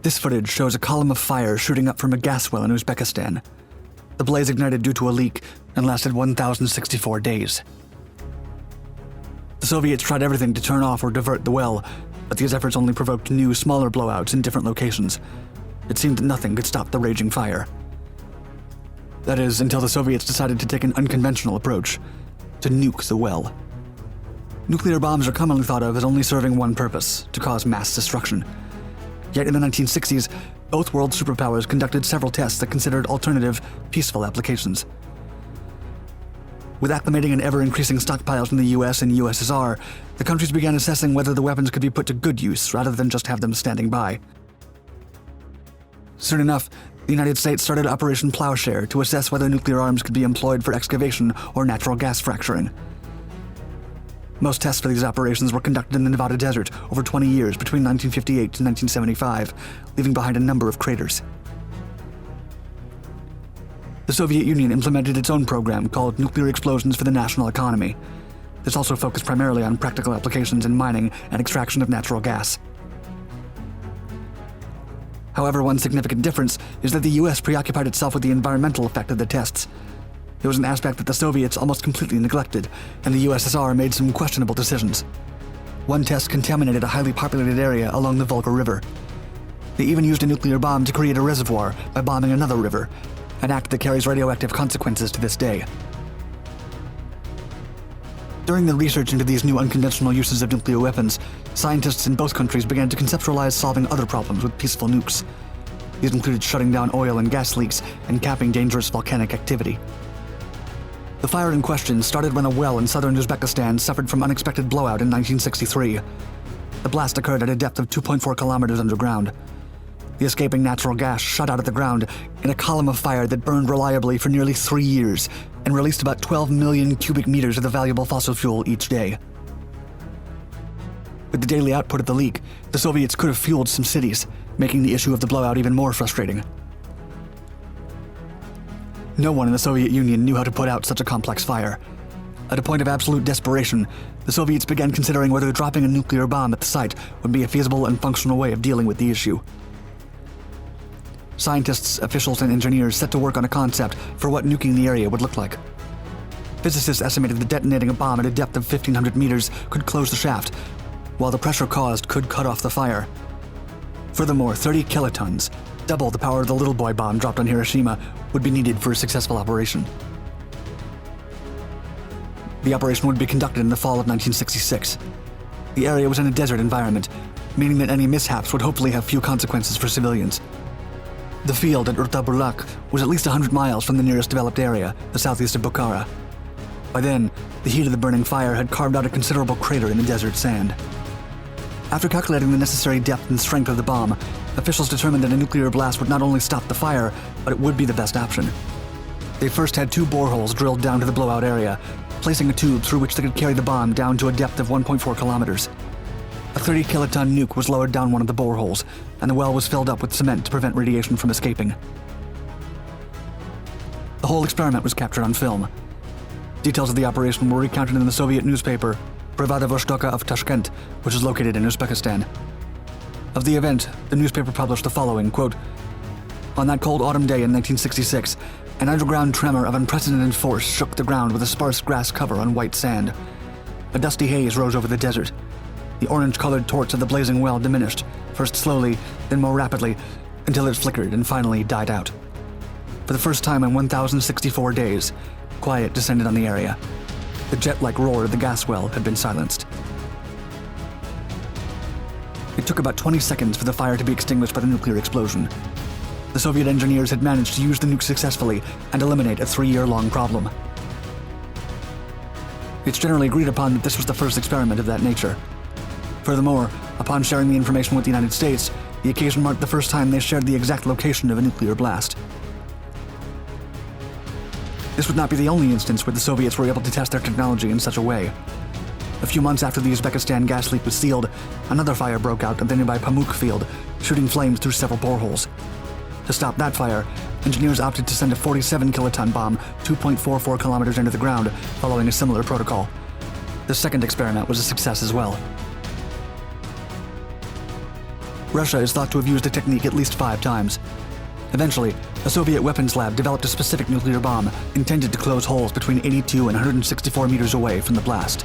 This footage shows a column of fire shooting up from a gas well in Uzbekistan. The blaze ignited due to a leak and lasted 1,064 days. The Soviets tried everything to turn off or divert the well, but these efforts only provoked new, smaller blowouts in different locations. It seemed that nothing could stop the raging fire. That is, until the Soviets decided to take an unconventional approach, to nuke the well. Nuclear bombs are commonly thought of as only serving one purpose, to cause mass destruction. Yet in the 1960s, both world superpowers conducted several tests that considered alternative, peaceful applications. With acclimating and ever-increasing stockpiles in the US and USSR, the countries began assessing whether the weapons could be put to good use rather than just have them standing by. Soon enough, the United States started Operation Plowshare to assess whether nuclear arms could be employed for excavation or natural gas fracturing. Most tests for these operations were conducted in the Nevada desert over 20 years between 1958 to 1975, leaving behind a number of craters. The Soviet Union implemented its own program called Nuclear Explosions for the National Economy. This also focused primarily on practical applications in mining and extraction of natural gas. However, one significant difference is that the US preoccupied itself with the environmental effect of the tests. It was an aspect that the Soviets almost completely neglected, and the USSR made some questionable decisions. One test contaminated a highly populated area along the Volga River. They even used a nuclear bomb to create a reservoir by bombing another river, an act that carries radioactive consequences to this day. During the research into these new unconventional uses of nuclear weapons, scientists in both countries began to conceptualize solving other problems with peaceful nukes. These included shutting down oil and gas leaks and capping dangerous volcanic activity. The fire in question started when a well in southern Uzbekistan suffered from unexpected blowout in 1963. The blast occurred at a depth of 2.4 kilometers underground. The escaping natural gas shot out of the ground in a column of fire that burned reliably for nearly 3 years and released about 12 million cubic meters of the valuable fossil fuel each day. With the daily output of the leak, the Soviets could have fueled some cities, making the issue of the blowout even more frustrating. No one in the Soviet Union knew how to put out such a complex fire. At a point of absolute desperation, the Soviets began considering whether dropping a nuclear bomb at the site would be a feasible and functional way of dealing with the issue. Scientists, officials, and engineers set to work on a concept for what nuking the area would look like. Physicists estimated that detonating a bomb at a depth of 1,500 meters could close the shaft, while the pressure caused could cut off the fire. Furthermore, 30 kilotons, double the power of the little boy bomb dropped on Hiroshima, would be needed for a successful operation. The operation would be conducted in the fall of 1966. The area was in a desert environment, meaning that any mishaps would hopefully have few consequences for civilians. The field at Urtabulak was at least 100 miles from the nearest developed area, the southeast of Bukhara. By then, the heat of the burning fire had carved out a considerable crater in the desert sand. After calculating the necessary depth and strength of the bomb, officials determined that a nuclear blast would not only stop the fire, but it would be the best option. They first had 2 boreholes drilled down to the blowout area, placing a tube through which they could carry the bomb down to a depth of 1.4 kilometers. A 30-kiloton nuke was lowered down one of the boreholes, and the well was filled up with cement to prevent radiation from escaping. The whole experiment was captured on film. Details of the operation were recounted in the Soviet newspaper Pravda Vostoka of Tashkent, which is located in Uzbekistan. Of the event, the newspaper published the following, quote, "On that cold autumn day in 1966, an underground tremor of unprecedented force shook the ground with a sparse grass cover on white sand. A dusty haze rose over the desert. The orange-colored torch of the blazing well diminished, first slowly, then more rapidly, until it flickered and finally died out. For the first time in 1,064 days, quiet descended on the area. The jet-like roar of the gas well had been silenced. It took about 20 seconds for the fire to be extinguished by the nuclear explosion. The Soviet engineers had managed to use the nuke successfully and eliminate a 3-year-long problem. It's generally agreed upon that this was the first experiment of that nature. Furthermore, upon sharing the information with the United States, the occasion marked the first time they shared the exact location of a nuclear blast. This would not be the only instance where the Soviets were able to test their technology in such a way. A few months after the Uzbekistan gas leak was sealed, another fire broke out at the nearby Pamuk field, shooting flames through several boreholes. To stop that fire, engineers opted to send a 47-kiloton bomb 2.44 kilometers into the ground, following a similar protocol. The second experiment was a success as well. Russia is thought to have used the technique at least 5 times. Eventually, a Soviet weapons lab developed a specific nuclear bomb intended to close holes between 82 and 164 meters away from the blast.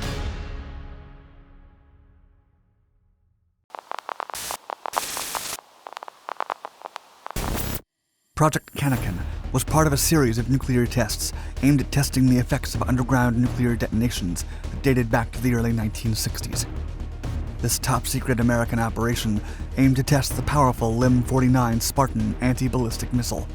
Project Cannikin was part of a series of nuclear tests aimed at testing the effects of underground nuclear detonations that dated back to the early 1960s. This top-secret American operation aimed to test the powerful LM-49 Spartan anti-ballistic missile.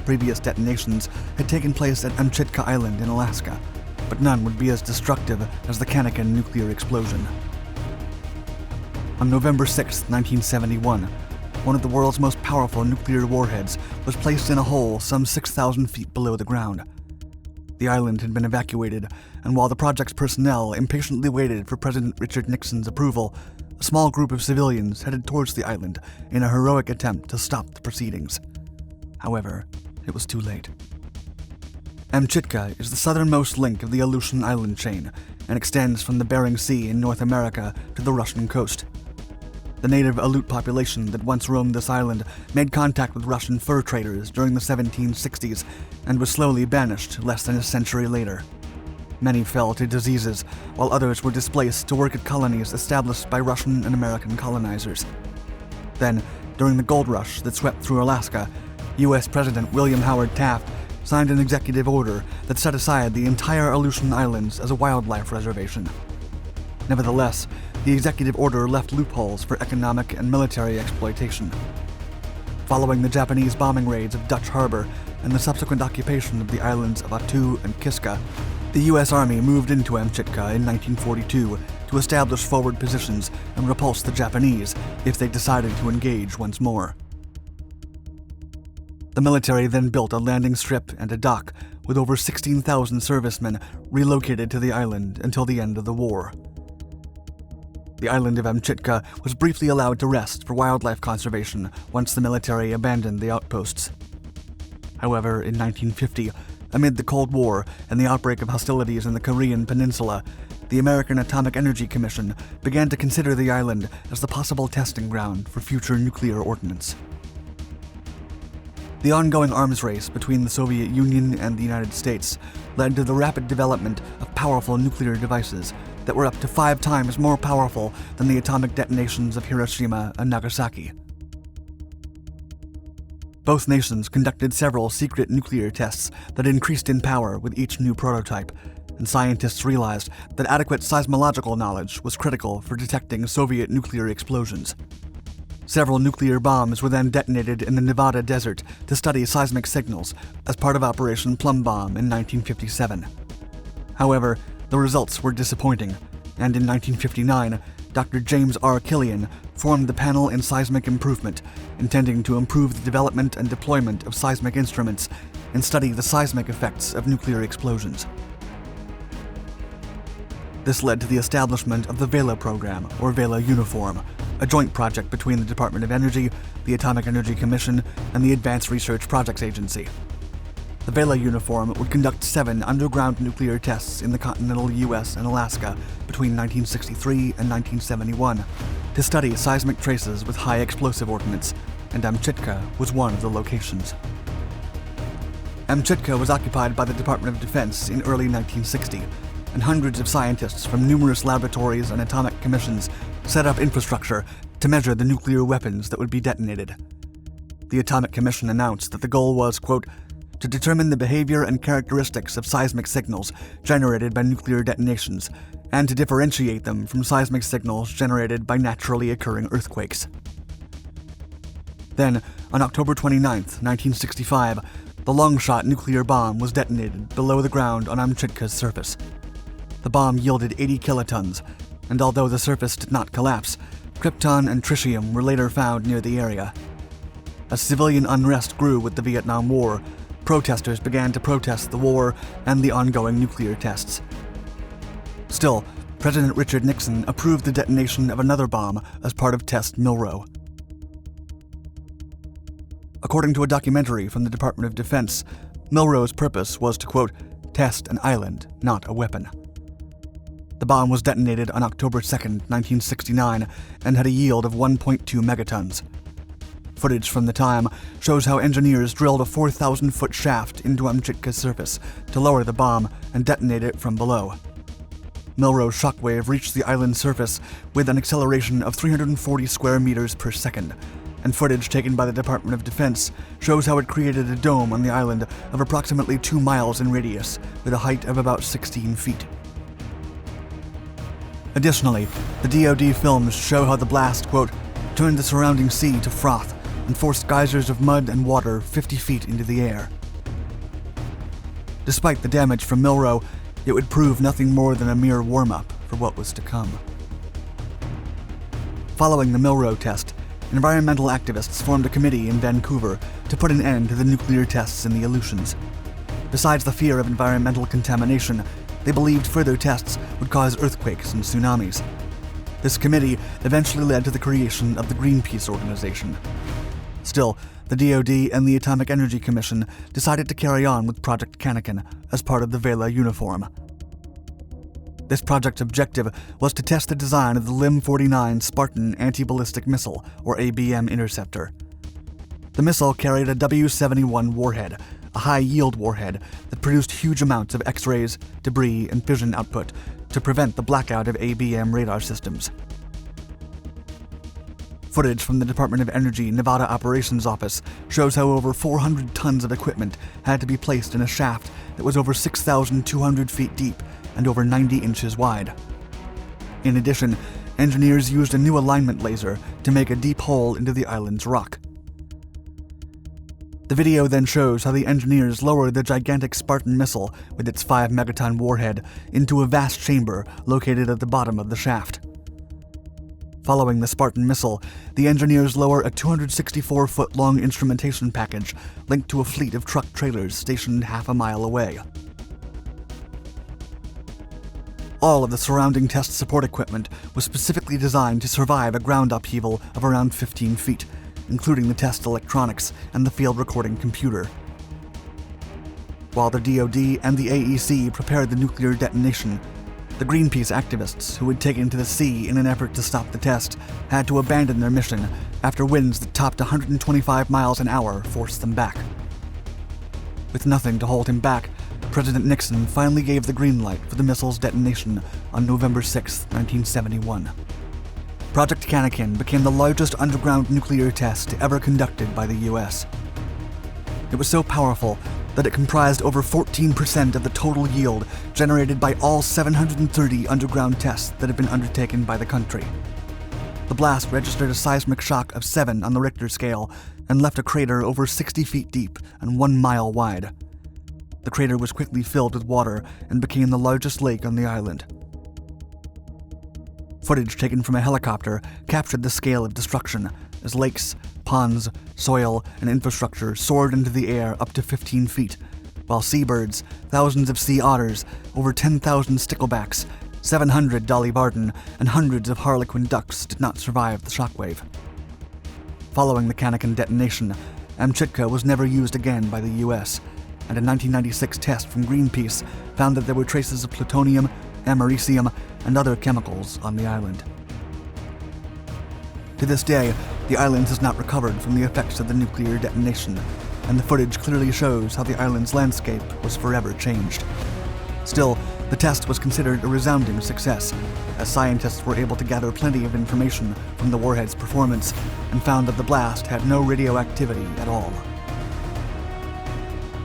Previous detonations had taken place at Amchitka Island in Alaska, but none would be as destructive as the Cannikin nuclear explosion. On November 6, 1971, one of the world's most powerful nuclear warheads was placed in a hole some 6,000 feet below the ground. The island had been evacuated, and while the project's personnel impatiently waited for President Richard Nixon's approval, a small group of civilians headed towards the island in a heroic attempt to stop the proceedings. However, it was too late. Amchitka is the southernmost link of the Aleutian Island chain and extends from the Bering Sea in North America to the Russian coast. The native Aleut population that once roamed this island made contact with Russian fur traders during the 1760s and was slowly banished less than a century later. Many fell to diseases, while others were displaced to work at colonies established by Russian and American colonizers. Then, during the gold rush that swept through Alaska, U.S. President William Howard Taft signed an executive order that set aside the entire Aleutian Islands as a wildlife reservation. Nevertheless, the executive order left loopholes for economic and military exploitation. Following the Japanese bombing raids of Dutch Harbor and the subsequent occupation of the islands of Attu and Kiska, the U.S. Army moved into Amchitka in 1942 to establish forward positions and repulse the Japanese if they decided to engage once more. The military then built a landing strip and a dock with over 16,000 servicemen relocated to the island until the end of the war. The island of Amchitka was briefly allowed to rest for wildlife conservation once the military abandoned the outposts. However, in 1950, amid the Cold War and the outbreak of hostilities in the Korean Peninsula, the American Atomic Energy Commission began to consider the island as the possible testing ground for future nuclear ordnance. The ongoing arms race between the Soviet Union and the United States led to the rapid development of powerful nuclear devices that were up to 5 times more powerful than the atomic detonations of Hiroshima and Nagasaki. Both nations conducted several secret nuclear tests that increased in power with each new prototype, and scientists realized that adequate seismological knowledge was critical for detecting Soviet nuclear explosions. Several nuclear bombs were then detonated in the Nevada desert to study seismic signals as part of Operation Plum Bomb in 1957. However, the results were disappointing, and in 1959, Dr. James R. Killian formed the Panel in Seismic Improvement, intending to improve the development and deployment of seismic instruments and study the seismic effects of nuclear explosions. This led to the establishment of the Vela program, or Vela Uniform, a joint project between the Department of Energy, the Atomic Energy Commission, and the Advanced Research Projects Agency. The Vela Uniform would conduct 7 underground nuclear tests in the continental U.S. and Alaska between 1963 and 1971 to study seismic traces with high explosive ordnance, and Amchitka was one of the locations. Amchitka was occupied by the Department of Defense in early 1960, and hundreds of scientists from numerous laboratories and atomic commissions set up infrastructure to measure the nuclear weapons that would be detonated. The Atomic Commission announced that the goal was, quote, to determine the behavior and characteristics of seismic signals generated by nuclear detonations, and to differentiate them from seismic signals generated by naturally occurring earthquakes. Then, on October 29, 1965, the long-shot nuclear bomb was detonated below the ground on Amchitka's surface. The bomb yielded 80 kilotons, and although the surface did not collapse, krypton and tritium were later found near the area. As civilian unrest grew with the Vietnam War, protesters began to protest the war and the ongoing nuclear tests. Still, President Richard Nixon approved the detonation of another bomb as part of Test Milrow. According to a documentary from the Department of Defense, Milrow's purpose was to, quote, test an island, not a weapon. The bomb was detonated on October 2, 1969, and had a yield of 1.2 megatons. Footage from the time shows how engineers drilled a 4,000-foot shaft into Amchitka's surface to lower the bomb and detonate it from below. Milrow's shockwave reached the island's surface with an acceleration of 340 square meters per second, and footage taken by the Department of Defense shows how it created a dome on the island of approximately 2 miles in radius, with a height of about 16 feet. Additionally, the DoD films show how the blast, quote, turned the surrounding sea to froth and forced geysers of mud and water 50 feet into the air. Despite the damage from Milrow, it would prove nothing more than a mere warm-up for what was to come. Following the Milrow test, environmental activists formed a committee in Vancouver to put an end to the nuclear tests in the Aleutians. Besides the fear of environmental contamination, they believed further tests would cause earthquakes and tsunamis. This committee eventually led to the creation of the Greenpeace organization. Still, the DoD and the Atomic Energy Commission decided to carry on with Project Cannikin as part of the Vela uniform. This project's objective was to test the design of the LM-49 Spartan anti-ballistic missile, or ABM interceptor. The missile carried a W-71 warhead, a high-yield warhead that produced huge amounts of X-rays, debris, and fission output to prevent the blackout of ABM radar systems. Footage from the Department of Energy Nevada Operations Office shows how over 400 tons of equipment had to be placed in a shaft that was over 6,200 feet deep and over 90 inches wide. In addition, engineers used a new alignment laser to make a deep hole into the island's rock. The video then shows how the engineers lowered the gigantic Spartan missile with its 5 megaton warhead into a vast chamber located at the bottom of the shaft. Following the Spartan missile, the engineers lower a 264-foot-long instrumentation package linked to a fleet of truck trailers stationed half a mile away. All of the surrounding test support equipment was specifically designed to survive a ground upheaval of around 15 feet, including the test electronics and the field recording computer. While the DoD and the AEC prepared the nuclear detonation, the Greenpeace activists, who had taken to the sea in an effort to stop the test, had to abandon their mission after winds that topped 125 miles an hour forced them back. With nothing to hold him back, President Nixon finally gave the green light for the missile's detonation on November 6, 1971. Project Cannikin became the largest underground nuclear test ever conducted by the U.S. It was so powerful that it comprised over 14% of the total yield generated by all 730 underground tests that had been undertaken by the country. The blast registered a seismic shock of 7 on the Richter scale and left a crater over 60 feet deep and 1 mile wide. The crater was quickly filled with water and became the largest lake on the island. Footage taken from a helicopter captured the scale of destruction as lakes, ponds, soil, and infrastructure soared into the air up to 15 feet, while seabirds, thousands of sea otters, over 10,000 sticklebacks, 700 Dolly Varden, and hundreds of harlequin ducks did not survive the shockwave. Following the Cannikin detonation, Amchitka was never used again by the U.S., and a 1996 test from Greenpeace found that there were traces of plutonium, americium, and other chemicals on the island. To this day, the island has not recovered from the effects of the nuclear detonation, and the footage clearly shows how the island's landscape was forever changed. Still, the test was considered a resounding success, as scientists were able to gather plenty of information from the warhead's performance and found that the blast had no radioactivity at all.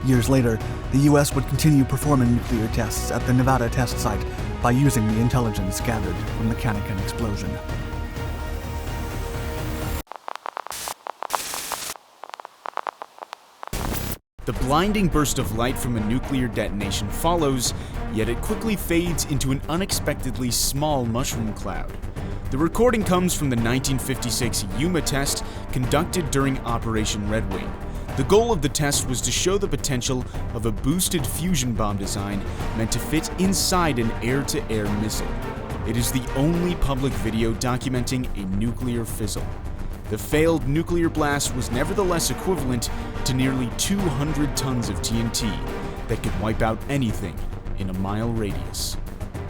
Years later, the U.S. would continue performing nuclear tests at the Nevada test site by using the intelligence gathered from the Cannikin explosion. The blinding burst of light from a nuclear detonation follows, yet it quickly fades into an unexpectedly small mushroom cloud. The recording comes from the 1956 Yuma test conducted during Operation Red Wing. The goal of the test was to show the potential of a boosted fusion bomb design meant to fit inside an air-to-air missile. It is the only public video documenting a nuclear fizzle. The failed nuclear blast was nevertheless equivalent to nearly 200 tons of TNT that could wipe out anything in a mile radius.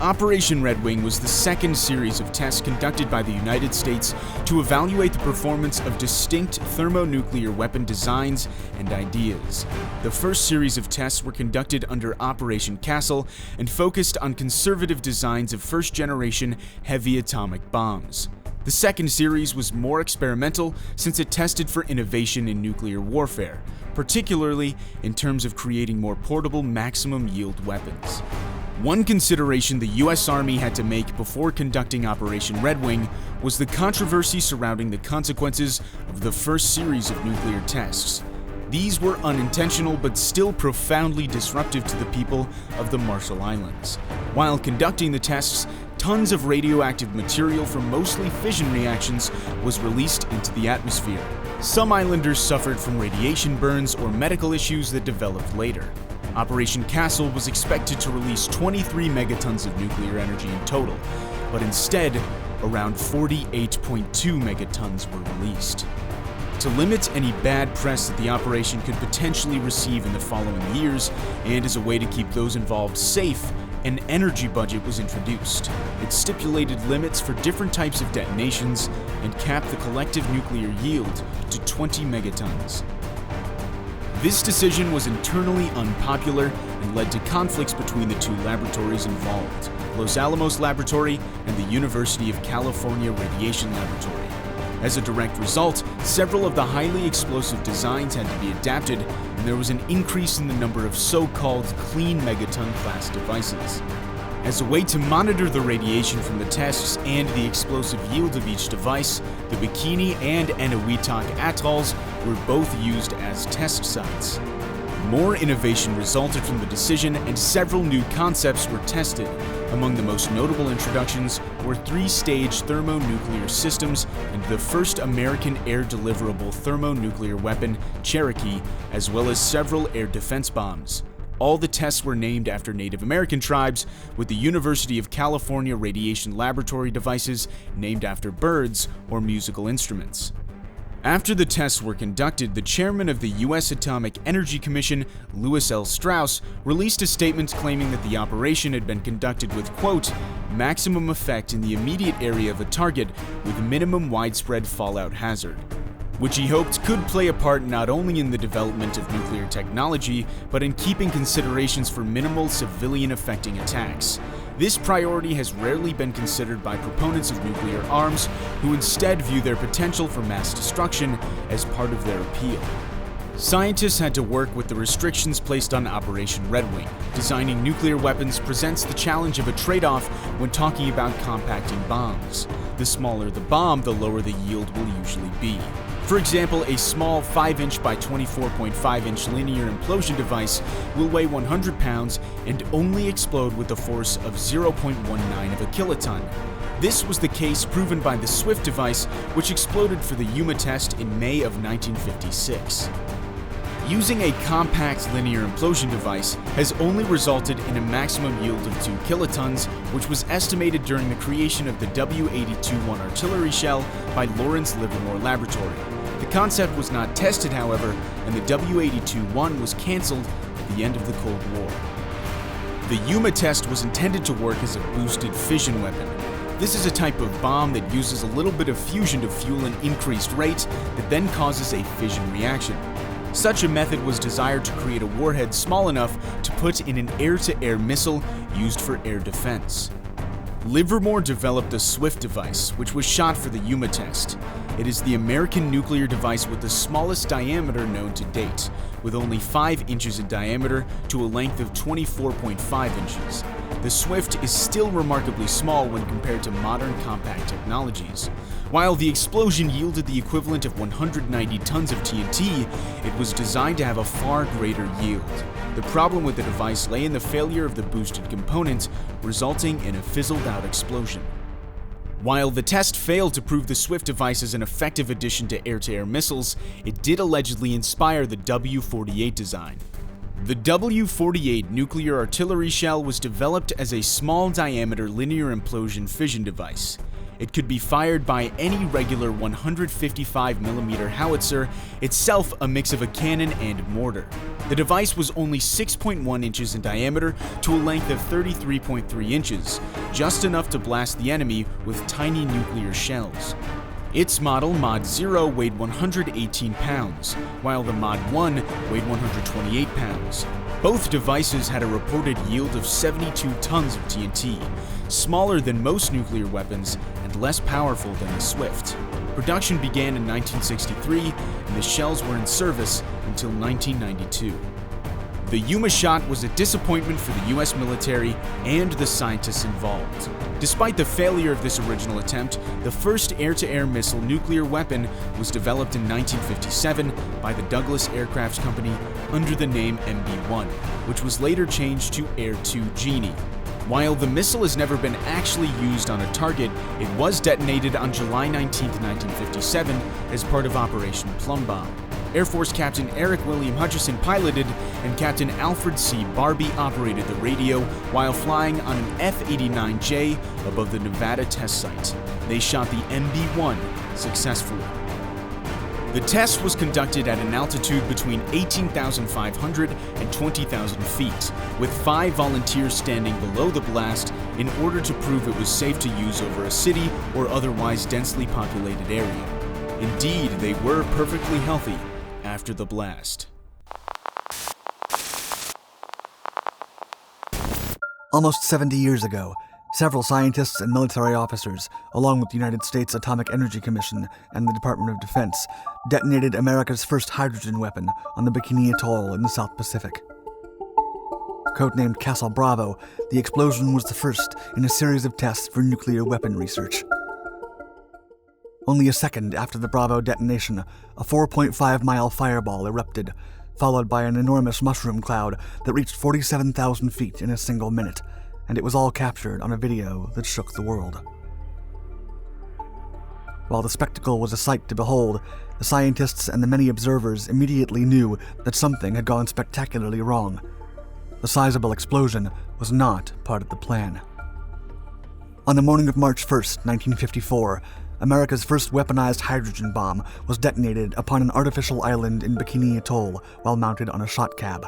Operation Red Wing was the second series of tests conducted by the United States to evaluate the performance of distinct thermonuclear weapon designs and ideas. The first series of tests were conducted under Operation Castle and focused on conservative designs of first-generation heavy atomic bombs. The second series was more experimental since it tested for innovation in nuclear warfare, particularly in terms of creating more portable maximum-yield weapons. One consideration the US Army had to make before conducting Operation Red Wing was the controversy surrounding the consequences of the first series of nuclear tests. These were unintentional but still profoundly disruptive to the people of the Marshall Islands. While conducting the tests, tons of radioactive material from mostly fission reactions was released into the atmosphere. Some islanders suffered from radiation burns or medical issues that developed later. Operation Castle was expected to release 23 megatons of nuclear energy in total, but instead, around 48.2 megatons were released. To limit any bad press that the operation could potentially receive in the following years, and as a way to keep those involved safe, an energy budget was introduced. It stipulated limits for different types of detonations and capped the collective nuclear yield to 20 megatons. This decision was internally unpopular and led to conflicts between the two laboratories involved, Los Alamos Laboratory and the University of California Radiation Laboratory. As a direct result, several of the highly explosive designs had to be adapted, and there was an increase in the number of so-called clean megaton class devices. As a way to monitor the radiation from the tests and the explosive yield of each device, the Bikini and Eniwetok atolls were both used as test sites. More innovation resulted from the decision, and several new concepts were tested. Among the most notable introductions were three-stage thermonuclear systems and the first American air-deliverable thermonuclear weapon, Cherokee, as well as several air defense bombs. All the tests were named after Native American tribes, with the University of California Radiation Laboratory devices named after birds or musical instruments. After the tests were conducted, the chairman of the U.S. Atomic Energy Commission, Lewis L. Strauss, released a statement claiming that the operation had been conducted with, quote, maximum effect in the immediate area of a target with minimum widespread fallout hazard, which he hoped could play a part not only in the development of nuclear technology, but in keeping considerations for minimal civilian-affecting attacks. This priority has rarely been considered by proponents of nuclear arms, who instead view their potential for mass destruction as part of their appeal. Scientists had to work with the restrictions placed on Operation Red Wing. Designing nuclear weapons presents the challenge of a trade-off when talking about compacting bombs. The smaller the bomb, the lower the yield will usually be. For example, a small 5-inch by 24.5-inch linear implosion device will weigh 100 pounds and only explode with a force of 0.19 of a kiloton. This was the case proven by the Swift device, which exploded for the Yuma test in May of 1956. Using a compact linear implosion device has only resulted in a maximum yield of 2 kilotons, which was estimated during the creation of the W-82-1 artillery shell by Lawrence Livermore Laboratory. The concept was not tested, however, and the W-82-1 was cancelled at the end of the Cold War. The Yuma test was intended to work as a boosted fission weapon. This is a type of bomb that uses a little bit of fusion to fuel an increased rate that then causes a fission reaction. Such a method was desired to create a warhead small enough to put in an air-to-air missile used for air defense. Livermore developed the Swift device, which was shot for the Yuma test. It is the American nuclear device with the smallest diameter known to date, with only 5 inches in diameter to a length of 24.5 inches. The Swift is still remarkably small when compared to modern compact technologies. While the explosion yielded the equivalent of 190 tons of TNT, it was designed to have a far greater yield. The problem with the device lay in the failure of the boosted component, resulting in a fizzled-out explosion. While the test failed to prove the Swift device as an effective addition to air-to-air missiles, it did allegedly inspire the W-48 design. The W-48 nuclear artillery shell was developed as a small-diameter linear implosion fission device. It could be fired by any regular 155mm howitzer, itself a mix of a cannon and mortar. The device was only 6.1 inches in diameter to a length of 33.3 inches, just enough to blast the enemy with tiny nuclear shells. Its model, Mod 0, weighed 118 pounds, while the Mod 1 weighed 128 pounds. Both devices had a reported yield of 72 tons of TNT, smaller than most nuclear weapons and less powerful than the Swift. Production began in 1963, and the shells were in service until 1992. The Yuma shot was a disappointment for the US military and the scientists involved. Despite the failure of this original attempt, the first air-to-air missile nuclear weapon was developed in 1957 by the Douglas Aircraft Company under the name MB-1, which was later changed to Air-2 Genie. While the missile has never been actually used on a target, it was detonated on July 19, 1957 as part of Operation Plum Bomb. Air Force Captain Eric William Hutchison piloted, and Captain Alfred C. Barbie operated the radio while flying on an F-89J above the Nevada test site. They shot the MB-1 successfully. The test was conducted at an altitude between 18,500 and 20,000 feet, with 5 volunteers standing below the blast in order to prove it was safe to use over a city or otherwise densely populated area. Indeed, they were perfectly healthy after the blast. Almost 70 years ago, several scientists and military officers, along with the United States Atomic Energy Commission and the Department of Defense, detonated America's first hydrogen weapon on the Bikini Atoll in the South Pacific. Codenamed Castle Bravo, the explosion was the first in a series of tests for nuclear weapon research. Only a second after the Bravo detonation, a 4.5-mile fireball erupted, followed by an enormous mushroom cloud that reached 47,000 feet in a single minute, and it was all captured on a video that shook the world. While the spectacle was a sight to behold, the scientists and the many observers immediately knew that something had gone spectacularly wrong. The sizable explosion was not part of the plan. On the morning of March 1st, 1954, America's first weaponized hydrogen bomb was detonated upon an artificial island in Bikini Atoll while mounted on a shot cab.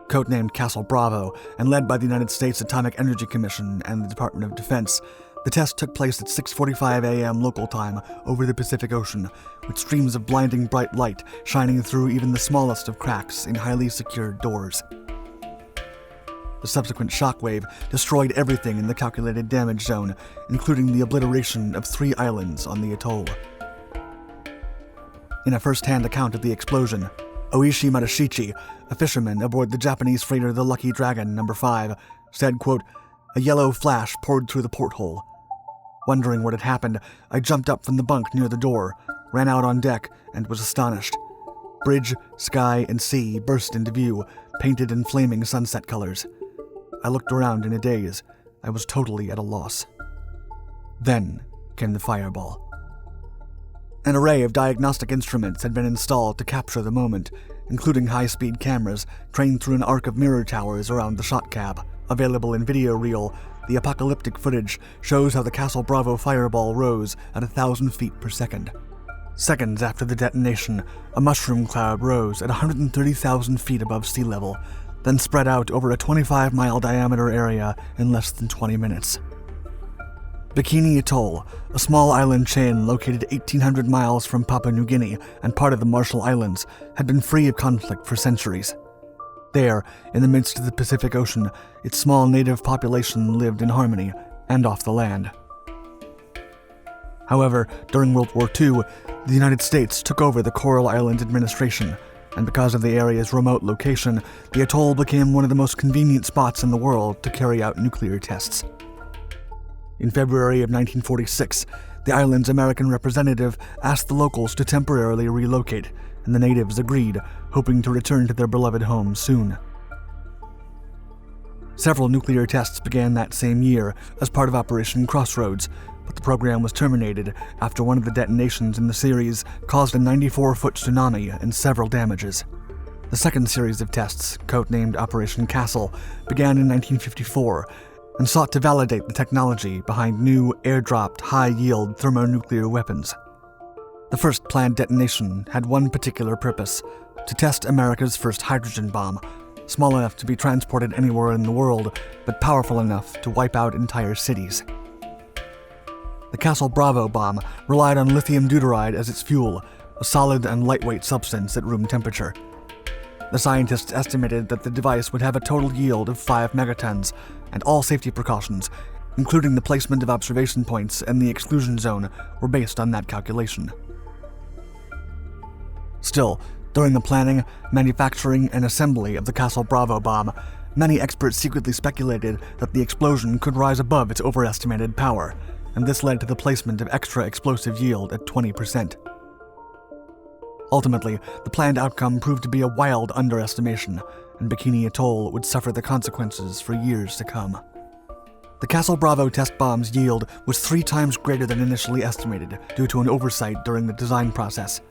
Codenamed Castle Bravo and led by the United States Atomic Energy Commission and the Department of Defense, the test took place at 6:45 a.m. local time over the Pacific Ocean, with streams of blinding bright light shining through even the smallest of cracks in highly secured doors. The subsequent shockwave destroyed everything in the calculated damage zone, including the obliteration of 3 islands on the atoll. In a first-hand account of the explosion, Oishi Madashichi, a fisherman aboard the Japanese freighter the Lucky Dragon No. 5, said, quote, "A yellow flash poured through the porthole. Wondering what had happened, I jumped up from the bunk near the door, ran out on deck, and was astonished. Bridge, sky, and sea burst into view, painted in flaming sunset colors. I looked around in a daze. I was totally at a loss. Then came the fireball." An array of diagnostic instruments had been installed to capture the moment, including high-speed cameras trained through an arc of mirror towers around the shot cab. Available in video reel, the apocalyptic footage shows how the Castle Bravo fireball rose at 1,000 feet per second. Seconds after the detonation, a mushroom cloud rose at 130,000 feet above sea level, then spread out over a 25-mile diameter area in less than 20 minutes. Bikini Atoll, a small island chain located 1,800 miles from Papua New Guinea and part of the Marshall Islands, had been free of conflict for centuries. There, in the midst of the Pacific Ocean, its small native population lived in harmony and off the land. However, during World War II, the United States took over the Coral Island administration, and because of the area's remote location, the atoll became one of the most convenient spots in the world to carry out nuclear tests. In February of 1946, the island's American representative asked the locals to temporarily relocate, and the natives agreed, hoping to return to their beloved home soon. Several nuclear tests began that same year as part of Operation Crossroads, but the program was terminated after one of the detonations in the series caused a 94-foot tsunami and several damages. The second series of tests, codenamed Operation Castle, began in 1954, and sought to validate the technology behind new airdropped high-yield thermonuclear weapons. The first planned detonation had one particular purpose: to test America's first hydrogen bomb, small enough to be transported anywhere in the world, but powerful enough to wipe out entire cities. The Castle Bravo bomb relied on lithium deuteride as its fuel, a solid and lightweight substance at room temperature. The scientists estimated that the device would have a total yield of 5 megatons, and all safety precautions, including the placement of observation points and the exclusion zone, were based on that calculation. Still, during the planning, manufacturing, and assembly of the Castle Bravo bomb, many experts secretly speculated that the explosion could rise above its overestimated power, and this led to the placement of extra explosive yield at 20%. Ultimately, the planned outcome proved to be a wild underestimation, and Bikini Atoll would suffer the consequences for years to come. The Castle Bravo test bomb's yield was 3 times greater than initially estimated due to an oversight during the design process.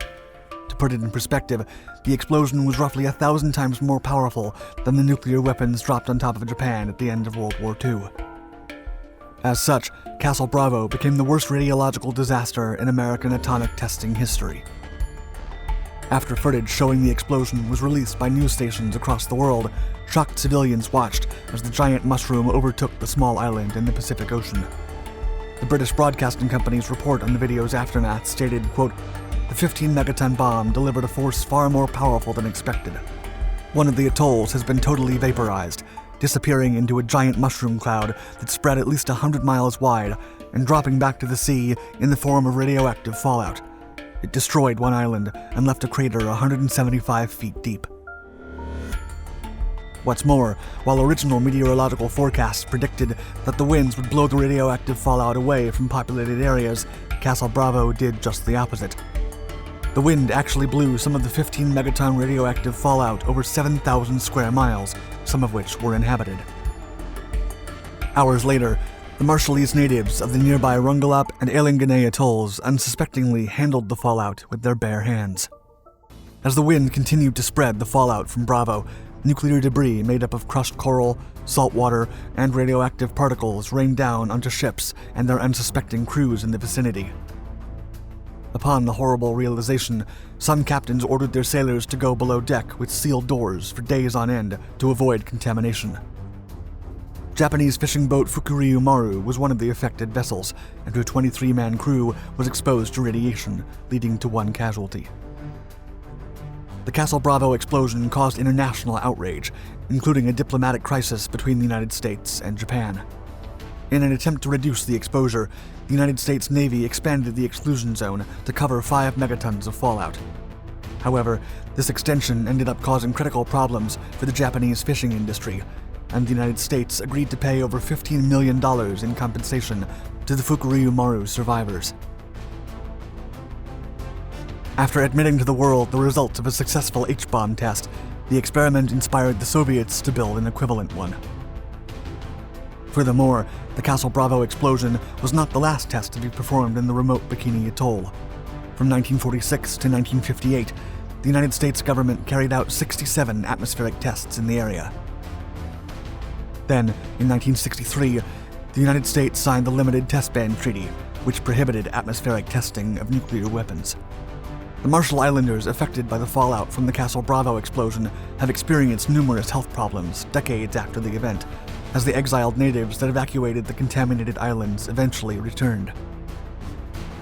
To put it in perspective, the explosion was roughly 1,000 times more powerful than the nuclear weapons dropped on top of Japan at the end of World War II. As such, Castle Bravo became the worst radiological disaster in American atomic testing history. After footage showing the explosion was released by news stations across the world, shocked civilians watched as the giant mushroom overtook the small island in the Pacific Ocean. The British Broadcasting Company's report on the video's aftermath stated, quote, "The 15-megaton bomb delivered a force far more powerful than expected. One of the atolls has been totally vaporized, disappearing into a giant mushroom cloud that spread at least 100 miles wide and dropping back to the sea in the form of radioactive fallout. It destroyed one island and left a crater 175 feet deep." What's more, while original meteorological forecasts predicted that the winds would blow the radioactive fallout away from populated areas, Castle Bravo did just the opposite. The wind actually blew some of the 15-megaton radioactive fallout over 7,000 square miles, some of which were inhabited. Hours later, the Marshallese natives of the nearby Rungalap and Elanganay atolls unsuspectingly handled the fallout with their bare hands. As the wind continued to spread the fallout from Bravo, nuclear debris made up of crushed coral, salt water, and radioactive particles rained down onto ships and their unsuspecting crews in the vicinity. Upon the horrible realization, some captains ordered their sailors to go below deck with sealed doors for days on end to avoid contamination. Japanese fishing boat Fukuryu Maru was one of the affected vessels, and her 23-man crew was exposed to radiation, leading to one casualty. The Castle Bravo explosion caused international outrage, including a diplomatic crisis between the United States and Japan. In an attempt to reduce the exposure, the United States Navy expanded the exclusion zone to cover 5 megatons of fallout. However, this extension ended up causing critical problems for the Japanese fishing industry, and the United States agreed to pay over $15 million in compensation to the Fukuryu Maru survivors. After admitting to the world the results of a successful H-bomb test, the experiment inspired the Soviets to build an equivalent one. Furthermore, the Castle Bravo explosion was not the last test to be performed in the remote Bikini Atoll. From 1946 to 1958, the United States government carried out 67 atmospheric tests in the area. Then, in 1963, the United States signed the Limited Test Ban Treaty, which prohibited atmospheric testing of nuclear weapons. The Marshall Islanders affected by the fallout from the Castle Bravo explosion have experienced numerous health problems decades after the event, as the exiled natives that evacuated the contaminated islands eventually returned.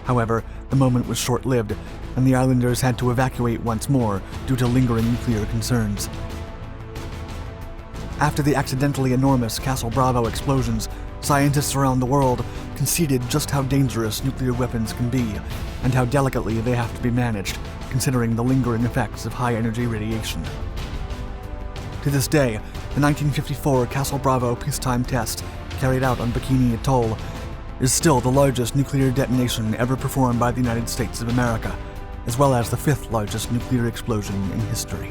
However, the moment was short-lived, and the islanders had to evacuate once more due to lingering nuclear concerns. After the accidentally enormous Castle Bravo explosions, scientists around the world conceded just how dangerous nuclear weapons can be and how delicately they have to be managed, considering the lingering effects of high-energy radiation. To this day, the 1954 Castle Bravo peacetime test, carried out on Bikini Atoll, is still the largest nuclear detonation ever performed by the United States of America, as well as the 5th largest nuclear explosion in history.